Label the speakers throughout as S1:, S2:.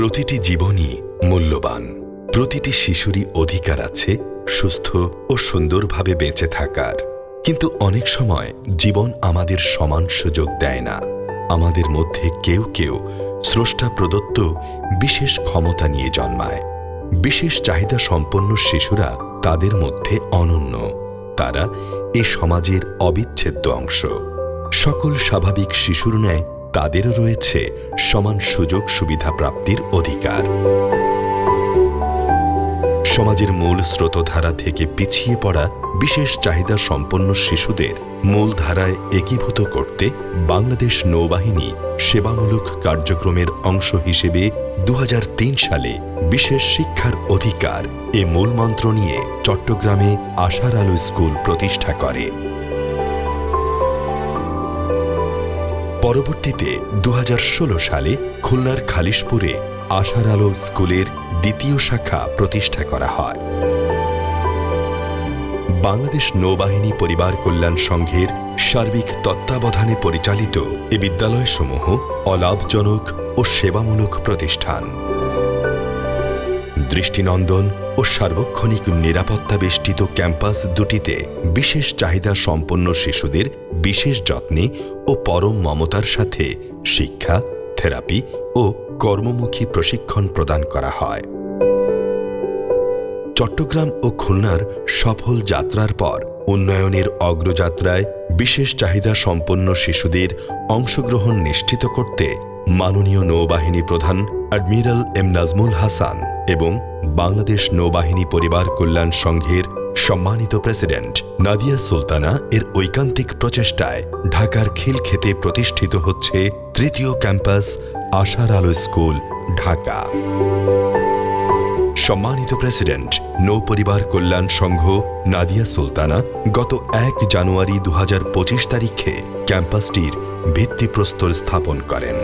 S1: প্রতিটি জীবনই মূল্যবান। প্রতিটি শিশুরই অধিকার আছে সুস্থ ও সুন্দরভাবে বেঁচে থাকার। কিন্তু অনেক সময় জীবন আমাদের সমান সুযোগ দেয় না। আমাদের মধ্যে কেউ কেউ স্রষ্টা প্রদত্ত বিশেষ ক্ষমতা নিয়ে জন্মায়। বিশেষ চাহিদা সম্পন্ন শিশুরা তাদের মধ্যে অনন্য। তারা এ সমাজের অবিচ্ছেদ্য অংশ। সকল স্বাভাবিক শিশুর ন্যায় তাদেরও রয়েছে সমান সুযোগ সুবিধা প্রাপ্তির অধিকার। সমাজের মূল স্রোতধারা থেকে পিছিয়ে পড়া বিশেষ চাহিদা সম্পন্ন শিশুদের মূল ধারায় একীভূত করতে বাংলাদেশ নৌবাহিনী সেবামূলক কার্যক্রমের অংশ হিসেবে 2003 সালে বিশেষ শিক্ষার অধিকার এ মূলমন্ত্র নিয়ে চট্টগ্রামে আশার আলো স্কুল প্রতিষ্ঠা করে। পরবর্তীতে 2016 সালে খুলনার খালিশপুরে আশার আলো স্কুলের দ্বিতীয় শাখা প্রতিষ্ঠা করা হয়। বাংলাদেশ নৌবাহিনী পরিবার কল্যাণ সংঘের সার্বিক তত্ত্বাবধানে পরিচালিত এ বিদ্যালয়সমূহ অলাভজনক ও সেবামূলক প্রতিষ্ঠান। দৃষ্টিনন্দন ও সার্বক্ষণিক নিরাপত্তা বেষ্টিত ক্যাম্পাস দুটিতে বিশেষ চাহিদা সম্পন্ন শিশুদের বিশেষ যত্নে ও পরম মমতার সাথে শিক্ষা, থেরাপি ও কর্মমুখী প্রশিক্ষণ প্রদান করা হয়। চট্টগ্রাম ও খুলনার সফল যাত্রার পর উন্নয়নের অগ্রযাত্রায় বিশেষ চাহিদা সম্পন্ন শিশুদের অংশগ্রহণ নিশ্চিত করতে মাননীয় নৌবাহিনী প্রধান অ্যাডমিরাল এম নাজমুল হাসান এবং বাংলাদেশ নৌবাহিনী পরিবার কল্যাণ সংঘের সম্মানিত প্রেসিডেন্ট নাদিয়া সুলতানা এর ঐকান্তিক প্রচেষ্টায় ঢাকার খিলক্ষেতে প্রতিষ্ঠিত হচ্ছে তৃতীয় ক্যাম্পাস আশার আলো স্কুল, ঢাকা। সম্মানিত প্রেসিডেন্ট নৌ পরিবার কল্যাণ সংঘ নাদিয়া সুলতানা গত 1 জানুয়ারি 2025 তারিখে ক্যাম্পাসটির ভিত্তিপ্রস্তর স্থাপন করেন।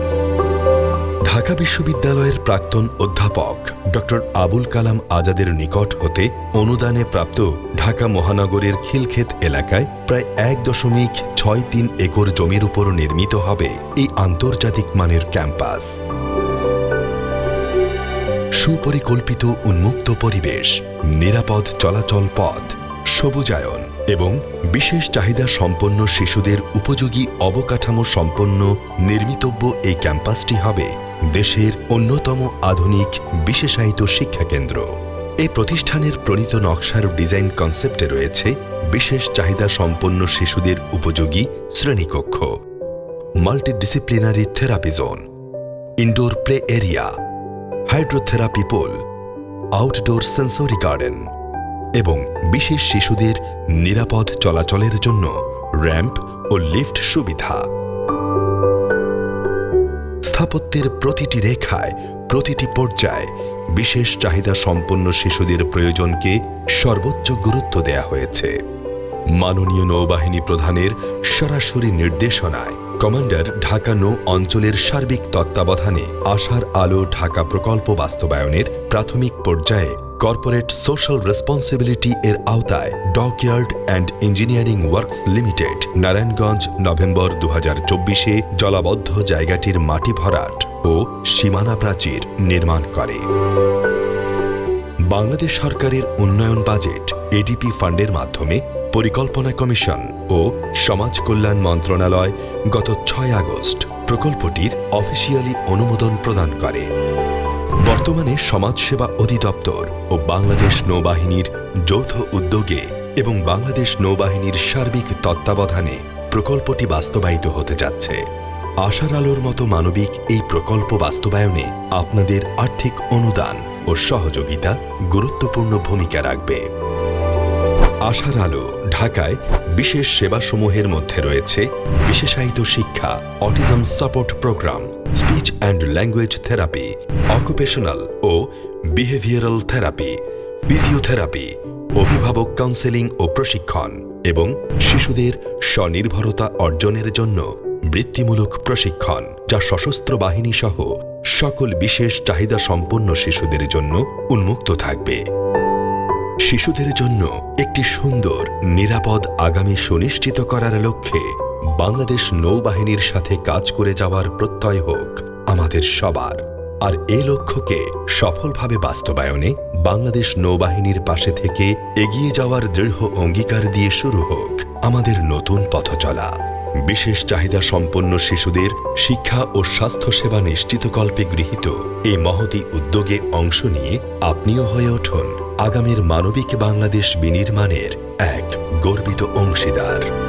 S1: ঢাকা বিশ্ববিদ্যালয়ের প্রাক্তন অধ্যাপক ডক্টর আবুল কালাম আজাদের নিকট হতে অনুদানে প্রাপ্ত ঢাকা মহানগরের খিলক্ষেত এলাকায় প্রায় 1.63 একর জমির উপর নির্মিত হবে এই আন্তর্জাতিক মানের ক্যাম্পাস। সুপরিকল্পিত উন্মুক্ত পরিবেশ, নিরাপদ চলাচল পথ, সবুজায়ন এবং বিশেষ চাহিদা সম্পন্ন শিশুদের উপযোগী অবকাঠামো সম্পন্ন নির্মিতব্য এই ক্যাম্পাসটি হবে দেশের অন্যতম আধুনিক বিশেষায়িত শিক্ষাকেন্দ্র। এই প্রতিষ্ঠানের প্রণীত নকশার ডিজাইন কনসেপ্টে রয়েছে বিশেষ চাহিদা সম্পন্ন শিশুদের উপযোগী শ্রেণীকক্ষ, multidisciplinary therapy zone, indoor play area, hydrotherapy pool, outdoor sensory garden এবং বিশেষ শিশুদের নিরাপদ চলাচলের জন্য র্যাম্প ও লিফট সুবিধা। স্থাপত্যের প্রতিটি রেখায়, প্রতিটি পর্যায়ে বিশেষ চাহিদা সম্পন্ন শিশুদের প্রয়োজনকে সর্বোচ্চ গুরুত্ব দেয়া হয়েছে। মাননীয় নৌবাহিনী প্রধানের সরাসরি নির্দেশনায় কমান্ডার ঢাকা নৌ অঞ্চলের সার্বিক তত্ত্বাবধানে আশার আলো ঢাকা প্রকল্প বাস্তবায়নের প্রাথমিক পর্যায়ে কর্পোরেট সোশ্যাল রেসপন্সিবিলিটি এর আওতায় dockyard and engineering works limited Narayanganj November 2024 জলাবদ্ধ জায়গাটির মাটি ভরাট ও সীমানা প্রাচীর নির্মাণ করে। বাংলাদেশ সরকারের উন্নয়ন বাজেট এডিপি ফান্ডের মাধ্যমে পরিকল্পনা কমিশন ও সমাজ কল্যাণ মন্ত্রণালয় গত 6 আগস্ট প্রকল্পটির অফিসিয়ালি অনুমোদন প্রদান করে। বর্তমানে সমাজসেবা অধিদপ্তর ও বাংলাদেশ নৌবাহিনীর যৌথ উদ্যোগে এবং বাংলাদেশ নৌবাহিনীর সার্বিক তত্ত্বাবধানে প্রকল্পটি বাস্তবায়িত হতে যাচ্ছে। আশার আলোর মতো মানবিক এই প্রকল্প বাস্তবায়নে আপনাদের আর্থিক অনুদান ও সহযোগিতা গুরুত্বপূর্ণ ভূমিকা রাখবে। আশার আলো ঢাকায় বিশেষ সেবাসমূহের মধ্যে রয়েছে বিশেষায়িত শিক্ষা, autism support programme, speech and language therapy, occupational ও বিহেভিয়ারাল থেরাপি, ফিজিওথেরাপি, অভিভাবক কাউন্সেলিং ও প্রশিক্ষণ এবং শিশুদের স্বনির্ভরতা অর্জনের জন্য বৃত্তিমূলক প্রশিক্ষণ, যা সশস্ত্র বাহিনী সহ সকল বিশেষ চাহিদা সম্পন্ন শিশুদের জন্য উন্মুক্ত থাকবে। শিশুদের জন্য একটি সুন্দর, নিরাপদ আগামী সুনিশ্চিত করার লক্ষ্যে বাংলাদেশ নৌবাহিনীর সাথে কাজ করে যাওয়ার প্রত্যয় হোক আমাদের সবার। আর এই লক্ষ্যকে সফলভাবে বাস্তবায়নে বাংলাদেশ নৌবাহিনীর পাশে থেকে এগিয়ে যাওয়ার দৃঢ় অঙ্গীকার দিয়ে শুরু হোক আমাদের নতুন পথচলা। বিশেষ চাহিদা সম্পন্ন শিশুদের শিক্ষা ও স্বাস্থ্যসেবা নিশ্চিতকল্পে গৃহীত এই মহতী উদ্যোগে অংশ নিয়ে আপনিও হয়ে উঠুন আগামীর মানবিক বাংলাদেশ বিনির্মাণের এক গর্বিত অংশীদার।